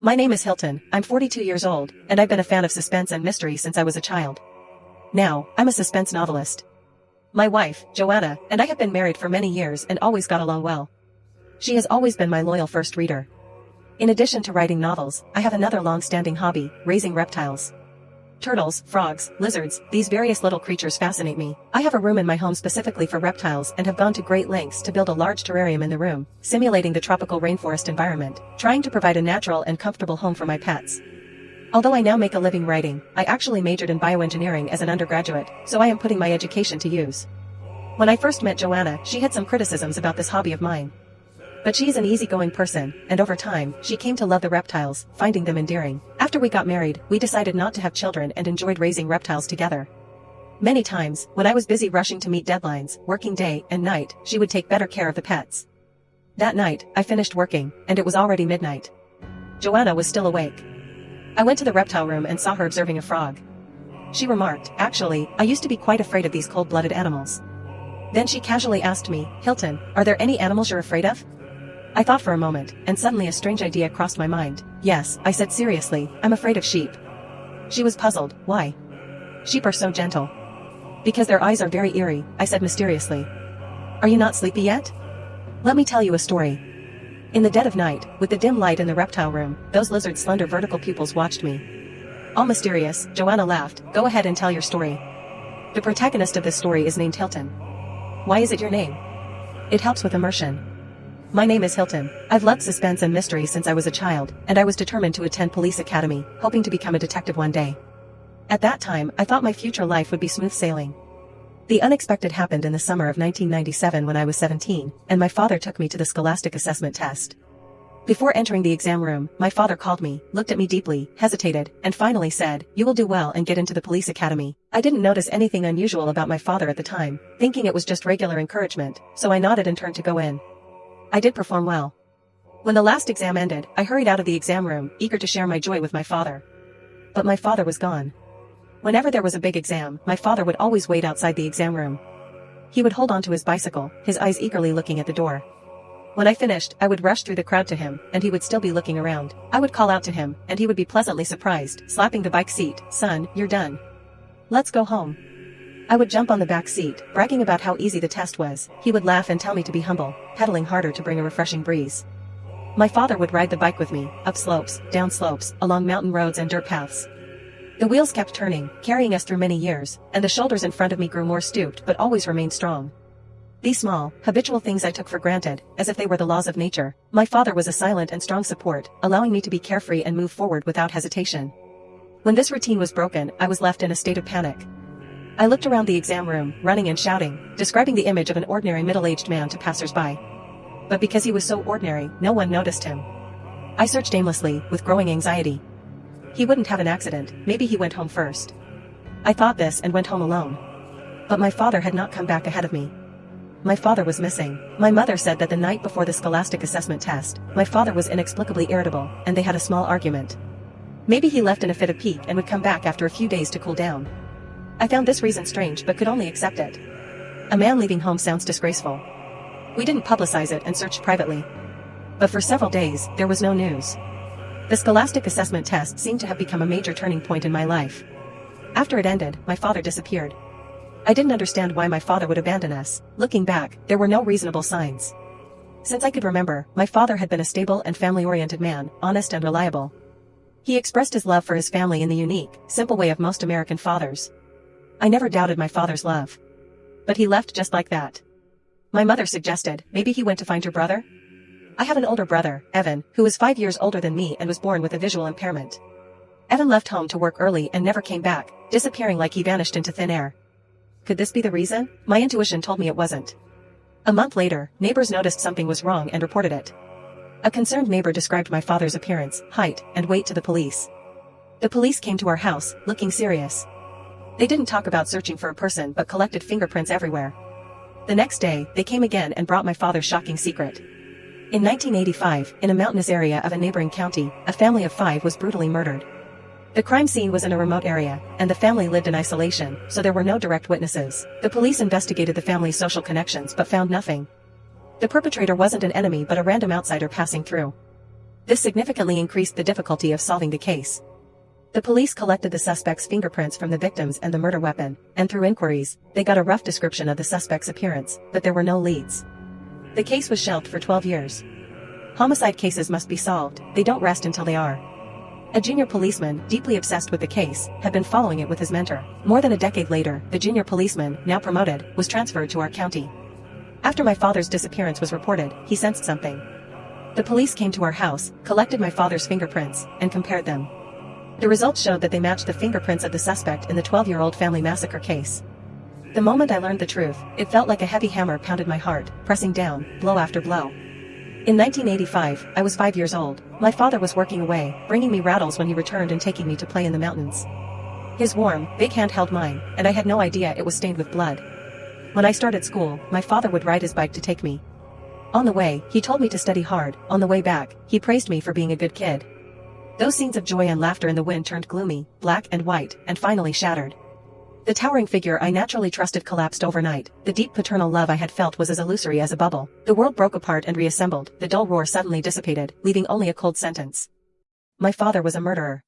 My name is Hilton, I'm 42 years old, and I've been a fan of suspense and mystery since I was a child. Now, I'm a suspense novelist. My wife, Joanna, and I have been married for many years and always got along well. She has always been my loyal first reader. In addition to writing novels, I have another long-standing hobby, raising reptiles. Turtles, frogs, lizards, these various little creatures fascinate me. I have a room in my home specifically for reptiles and have gone to great lengths to build a large terrarium in the room, simulating the tropical rainforest environment, trying to provide a natural and comfortable home for my pets. Although I now make a living writing, I actually majored in bioengineering as an undergraduate, so I am putting my education to use. When I first met Joanna, she had some criticisms about this hobby of mine. But she is an easygoing person, and over time, she came to love the reptiles, finding them endearing. After we got married, we decided not to have children and enjoyed raising reptiles together. Many times, when I was busy rushing to meet deadlines, working day and night, she would take better care of the pets. That night, I finished working, and it was already midnight. Joanna was still awake. I went to the reptile room and saw her observing a frog. She remarked, "Actually, I used to be quite afraid of these cold-blooded animals." Then she casually asked me, "Hilton, are there any animals you're afraid of?" I thought for a moment, and suddenly a strange idea crossed my mind. "Yes," I said seriously, "I'm afraid of sheep." She was puzzled. "Why?" "Sheep are so gentle." "Because their eyes are very eerie," I said mysteriously. "Are you not sleepy yet? Let me tell you a story." In the dead of night, with the dim light in the reptile room, those lizards' slender vertical pupils watched me. All mysterious, Joanna laughed. "Go ahead and tell your story. The protagonist of this story is named Hilton." "Why is it your name?" "It helps with immersion. My name is Hilton. I've loved suspense and mystery since I was a child, and I was determined to attend police academy, hoping to become a detective one day. At that time, I thought my future life would be smooth sailing. The unexpected happened in the summer of 1997 when I was 17, and my father took me to the Scholastic Assessment Test. Before entering the exam room, my father called me, looked at me deeply, hesitated, and finally said, "You will do well and get into the police academy." I didn't notice anything unusual about my father at the time, thinking it was just regular encouragement, so I nodded and turned to go in. I did perform well. When the last exam ended, I hurried out of the exam room, eager to share my joy with my father. But my father was gone. Whenever there was a big exam, my father would always wait outside the exam room. He would hold onto his bicycle, his eyes eagerly looking at the door. When I finished, I would rush through the crowd to him, and he would still be looking around. I would call out to him, and he would be pleasantly surprised, slapping the bike seat. "Son, you're done. Let's go home." I would jump on the back seat, bragging about how easy the test was. He would laugh and tell me to be humble, pedaling harder to bring a refreshing breeze. My father would ride the bike with me, up slopes, down slopes, along mountain roads and dirt paths. The wheels kept turning, carrying us through many years, and the shoulders in front of me grew more stooped but always remained strong. These small, habitual things I took for granted, as if they were the laws of nature. My father was a silent and strong support, allowing me to be carefree and move forward without hesitation. When this routine was broken, I was left in a state of panic. I looked around the exam room, running and shouting, describing the image of an ordinary middle-aged man to passers-by. But because he was so ordinary, no one noticed him. I searched aimlessly, with growing anxiety. He wouldn't have an accident, maybe he went home first. I thought this and went home alone. But my father had not come back ahead of me. My father was missing. My mother said that the night before the Scholastic Assessment Test, my father was inexplicably irritable, and they had a small argument. Maybe he left in a fit of pique and would come back after a few days to cool down. I found this reason strange but could only accept it. A man leaving home sounds disgraceful. We didn't publicize it and searched privately. But for several days, there was no news. The Scholastic Assessment Test seemed to have become a major turning point in my life. After it ended, my father disappeared. I didn't understand why my father would abandon us. Looking back, there were no reasonable signs. Since I could remember, my father had been a stable and family-oriented man, honest and reliable. He expressed his love for his family in the unique, simple way of most American fathers. I never doubted my father's love. But he left just like that. My mother suggested, maybe he went to find your brother? I have an older brother, Evan, who is 5 years older than me and was born with a visual impairment. Evan left home to work early and never came back, disappearing like he vanished into thin air. Could this be the reason? My intuition told me it wasn't. A month later, neighbors noticed something was wrong and reported it. A concerned neighbor described my father's appearance, height, and weight to the police. The police came to our house, looking serious. They didn't talk about searching for a person but collected fingerprints everywhere. The next day, they came again and brought my father's shocking secret. In 1985, in a mountainous area of a neighboring county, a family of 5 was brutally murdered. The crime scene was in a remote area, and the family lived in isolation, so there were no direct witnesses. The police investigated the family's social connections but found nothing. The perpetrator wasn't an enemy but a random outsider passing through. This significantly increased the difficulty of solving the case. The police collected the suspect's fingerprints from the victims and the murder weapon, and through inquiries, they got a rough description of the suspect's appearance, but there were no leads. The case was shelved for 12 years. Homicide cases must be solved, they don't rest until they are. A junior policeman, deeply obsessed with the case, had been following it with his mentor. More than a decade later, the junior policeman, now promoted, was transferred to our county. After my father's disappearance was reported, he sensed something. The police came to our house, collected my father's fingerprints, and compared them. The results showed that they matched the fingerprints of the suspect in the 12-year-old family massacre case. The moment I learned the truth, it felt like a heavy hammer pounded my heart, pressing down, blow after blow. In 1985, I was 5 years old. My father was working away, bringing me rattles when he returned and taking me to play in the mountains. His warm, big hand held mine, and I had no idea it was stained with blood. When I started school, my father would ride his bike to take me. On the way, he told me to study hard. On the way back, he praised me for being a good kid. Those scenes of joy and laughter in the wind turned gloomy, black and white, and finally shattered. The towering figure I naturally trusted collapsed overnight. The deep paternal love I had felt was as illusory as a bubble. The world broke apart and reassembled. The dull roar suddenly dissipated, leaving only a cold sentence. My father was a murderer.